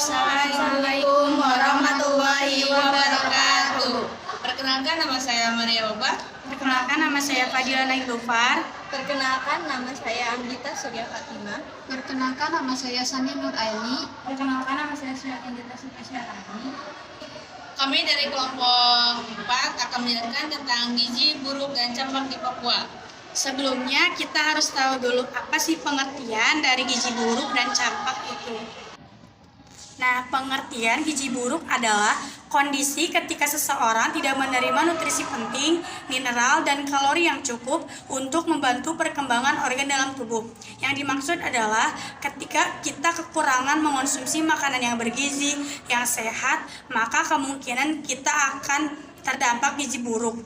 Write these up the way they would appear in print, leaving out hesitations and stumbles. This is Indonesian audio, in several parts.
Assalamualaikum warahmatullahi wabarakatuh. Perkenalkan, nama saya Maria Oba. Perkenalkan, nama saya Fadila Nailufar. Perkenalkan, nama saya Anggita Surya Fatima. Perkenalkan, nama saya Sani Nur Aini. Perkenalkan, nama saya Anggita Surya Fatima. Kami dari kelompok 4 akan menjelaskan tentang gizi buruk dan campak di Papua. Sebelumnya, kita harus tahu dulu apa sih pengertian dari gizi buruk dan campak itu. Nah, pengertian gizi buruk adalah kondisi ketika seseorang tidak menerima nutrisi penting, mineral, dan kalori yang cukup untuk membantu perkembangan organ dalam tubuh. Yang dimaksud adalah ketika kita kekurangan mengonsumsi makanan yang bergizi, yang sehat, maka kemungkinan kita akan terdampak gizi buruk.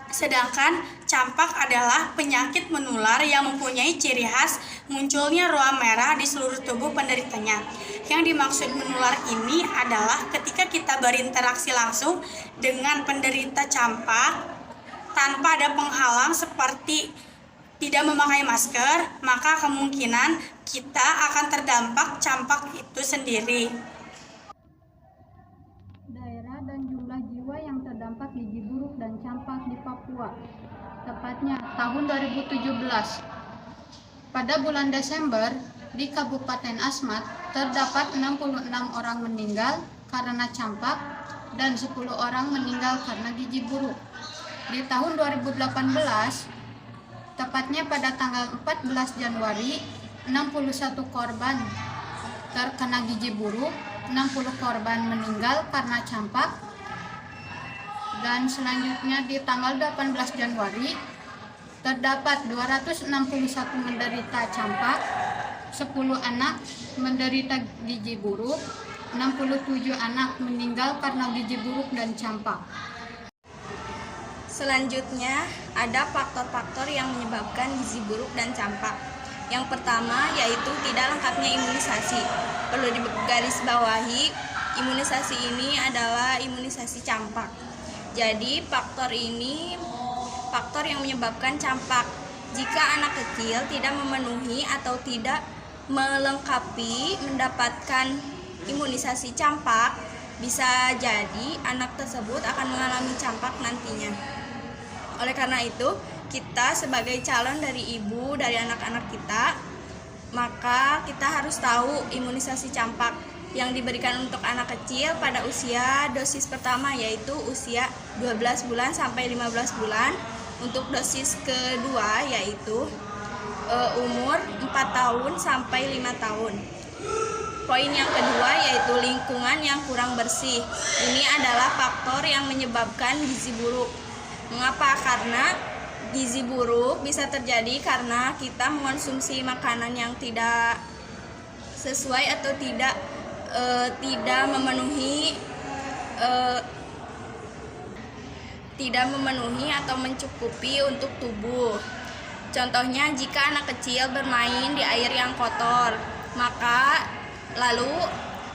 Sedangkan campak adalah penyakit menular yang mempunyai ciri khas munculnya ruam merah di seluruh tubuh penderitanya. Yang dimaksud menular ini adalah ketika kita berinteraksi langsung dengan penderita campak tanpa ada penghalang seperti tidak memakai masker, maka kemungkinan kita akan terdampak campak itu sendiri. Daerah dan jumlah jiwa yang terdampak gizi buruk dan campak di Papua. Tepatnya tahun 2017. Pada bulan Desember, di Kabupaten Asmat terdapat 66 orang meninggal karena campak dan 10 orang meninggal karena gizi buruk. Di tahun 2018, tepatnya pada tanggal 14 Januari, 61 korban terkena gizi buruk, 60 korban meninggal karena campak, dan selanjutnya di tanggal 18 Januari terdapat 261 menderita campak, 10 anak menderita gizi buruk, 67 anak meninggal karena gizi buruk dan campak. Selanjutnya, ada faktor-faktor yang menyebabkan gizi buruk dan campak. Yang pertama yaitu tidak lengkapnya imunisasi. Perlu digarisbawahi, imunisasi ini adalah imunisasi campak. Jadi faktor ini faktor yang menyebabkan campak. Jika anak kecil tidak memenuhi atau tidak melengkapi mendapatkan imunisasi campak, bisa jadi anak tersebut akan mengalami campak nantinya. Oleh karena itu, kita sebagai calon dari ibu dari anak-anak kita, maka kita harus tahu imunisasi campak yang diberikan untuk anak kecil pada usia dosis pertama, yaitu usia 12 bulan sampai 15 bulan. Untuk dosis kedua yaitu umur 4 tahun sampai 5 tahun. Poin yang kedua yaitu lingkungan yang kurang bersih. Ini adalah faktor yang menyebabkan gizi buruk. Mengapa? Karena gizi buruk bisa terjadi karena kita mengonsumsi makanan yang tidak sesuai atau tidak memenuhi atau mencukupi untuk tubuh. Contohnya, jika anak kecil bermain di air yang kotor, maka lalu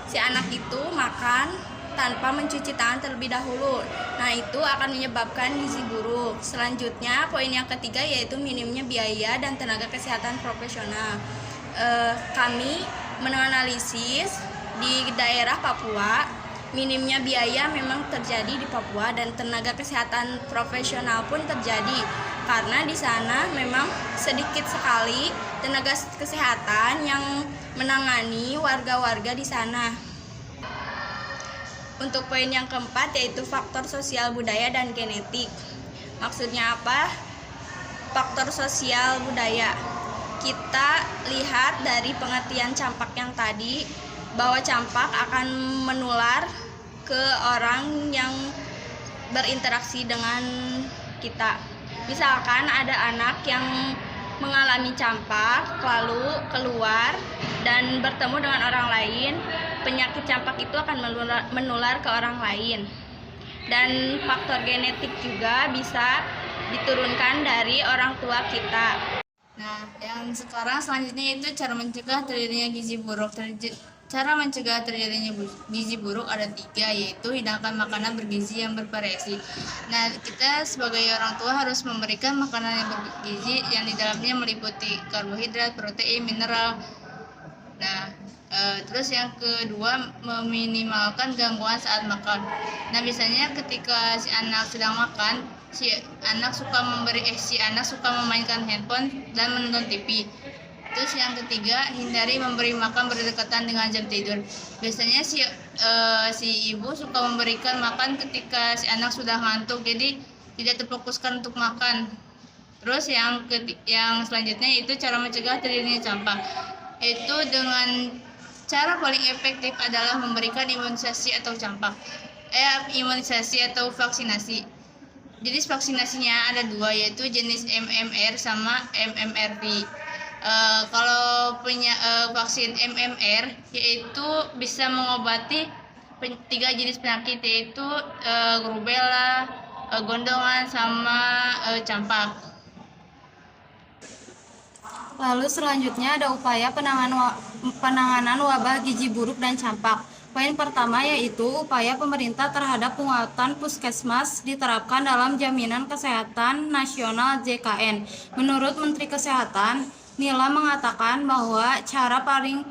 si anak itu makan tanpa mencuci tangan terlebih dahulu. Nah, itu akan menyebabkan gizi buruk. Selanjutnya, poin yang ketiga yaitu minimnya biaya dan tenaga kesehatan profesional. Kami menganalisis di daerah Papua, minimnya biaya memang terjadi di Papua dan tenaga kesehatan profesional pun terjadi karena di sana memang sedikit sekali tenaga kesehatan yang menangani warga-warga di sana. Untuk poin yang keempat yaitu faktor sosial budaya dan genetik. Maksudnya apa? Faktor sosial budaya. Kita lihat dari pengertian campak yang tadi, bahwa campak akan menular ke orang yang berinteraksi dengan kita. Misalkan ada anak yang mengalami campak lalu keluar dan bertemu dengan orang lain, penyakit campak itu akan menular ke orang lain. Dan faktor genetik juga bisa diturunkan dari orang tua kita. Nah, yang selanjutnya itu cara mencegah terjadinya gizi buruk. Cara mencegah terjadinya gizi buruk ada 3, yaitu hidangkan makanan bergizi yang bervariasi. Nah, kita sebagai orang tua harus memberikan makanan yang bergizi yang di dalamnya meliputi karbohidrat, protein, mineral. Nah, Terus yang kedua, meminimalkan gangguan saat makan. Nah, biasanya ketika si anak sedang makan, si anak suka memainkan handphone dan menonton TV. Terus yang ketiga, hindari memberi makan berdekatan dengan jam tidur. Biasanya si ibu suka memberikan makan ketika si anak sudah ngantuk, jadi tidak terfokuskan untuk makan. Terus yang selanjutnya itu cara mencegah terjadinya campak. Itu dengan cara paling efektif adalah memberikan imunisasi atau vaksinasi. Jadi vaksinasinya ada dua, yaitu jenis MMR sama MMRV. Kalau vaksin MMR yaitu bisa mengobati 3 jenis penyakit, yaitu rubella, gondongan, sama campak. Lalu selanjutnya ada upaya penanganan wabah gizi buruk dan campak. Poin pertama yaitu upaya pemerintah terhadap penguatan puskesmas diterapkan dalam Jaminan Kesehatan Nasional JKN. Menurut Menteri Kesehatan, Nila mengatakan bahwa cara paling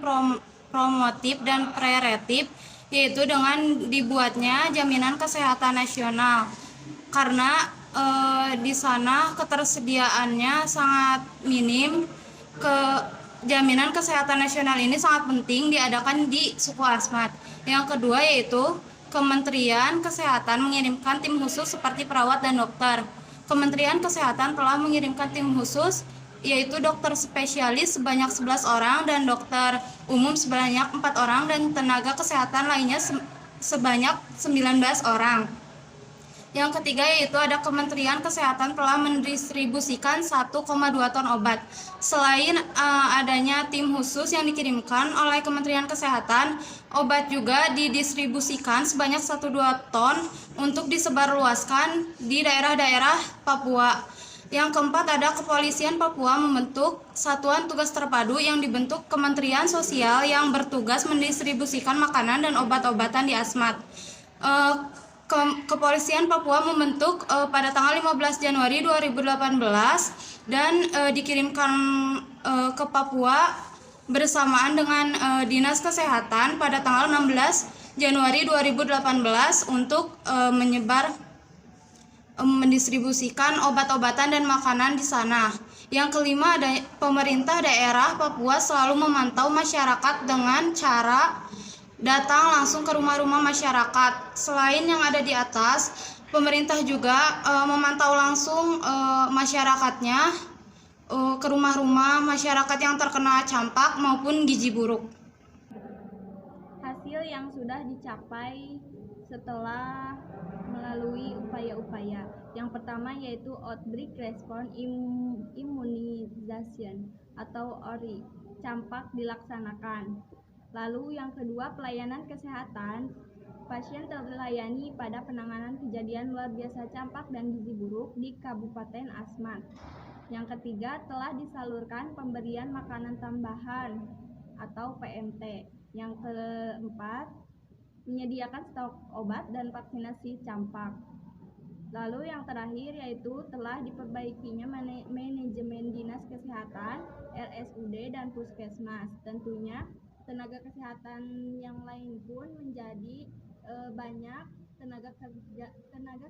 promotif dan preventif yaitu dengan dibuatnya Jaminan Kesehatan Nasional, karena di sana ketersediaannya sangat minim. Jaminan Kesehatan Nasional ini sangat penting diadakan di suku Asmat. Yang kedua yaitu Kementerian Kesehatan mengirimkan tim khusus seperti perawat dan dokter. Kementerian Kesehatan telah mengirimkan tim khusus yaitu dokter spesialis sebanyak 11 orang dan dokter umum sebanyak 4 orang dan tenaga kesehatan lainnya sebanyak 19 orang. Yang ketiga yaitu ada Kementerian Kesehatan telah mendistribusikan 1,2 ton obat. Selain adanya tim khusus yang dikirimkan oleh Kementerian Kesehatan, obat juga didistribusikan sebanyak 1,2 ton untuk disebarluaskan di daerah-daerah Papua. Yang keempat ada Kepolisian Papua membentuk Satuan Tugas Terpadu yang dibentuk Kementerian Sosial yang bertugas mendistribusikan makanan dan obat-obatan di Asmat. Kepolisian Papua membentuk pada tanggal 15 Januari 2018 dan dikirimkan ke Papua bersamaan dengan Dinas Kesehatan pada tanggal 16 Januari 2018 untuk mendistribusikan obat-obatan dan makanan di sana. Yang kelima, ada pemerintah daerah Papua selalu memantau masyarakat dengan cara datang langsung ke rumah-rumah masyarakat. Selain yang ada di atas, pemerintah juga memantau langsung masyarakatnya ke rumah-rumah masyarakat yang terkena campak maupun gizi buruk. Hasil yang sudah dicapai setelah melalui upaya-upaya. Yang pertama yaitu Outbreak Response Immunization atau ORI, campak dilaksanakan. Lalu yang kedua, pelayanan kesehatan. Pasien terlayani pada penanganan kejadian luar biasa campak dan gizi buruk di Kabupaten Asmat. Yang ketiga, telah disalurkan pemberian makanan tambahan atau PMT. Yang keempat, menyediakan stok obat dan vaksinasi campak. Lalu yang terakhir yaitu telah diperbaikinya manajemen dinas kesehatan, RSUD dan puskesmas. Tentunya tenaga kesehatan yang lain pun menjadi banyak tenaga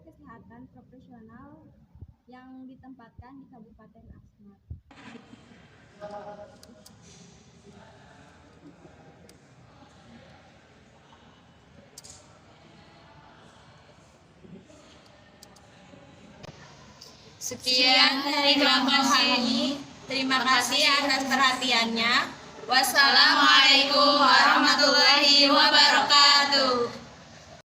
kesehatan profesional yang ditempatkan di Kabupaten Asmat. Sekian, Terima kasih atas perhatiannya. Wassalamualaikum warahmatullahi wabarakatuh.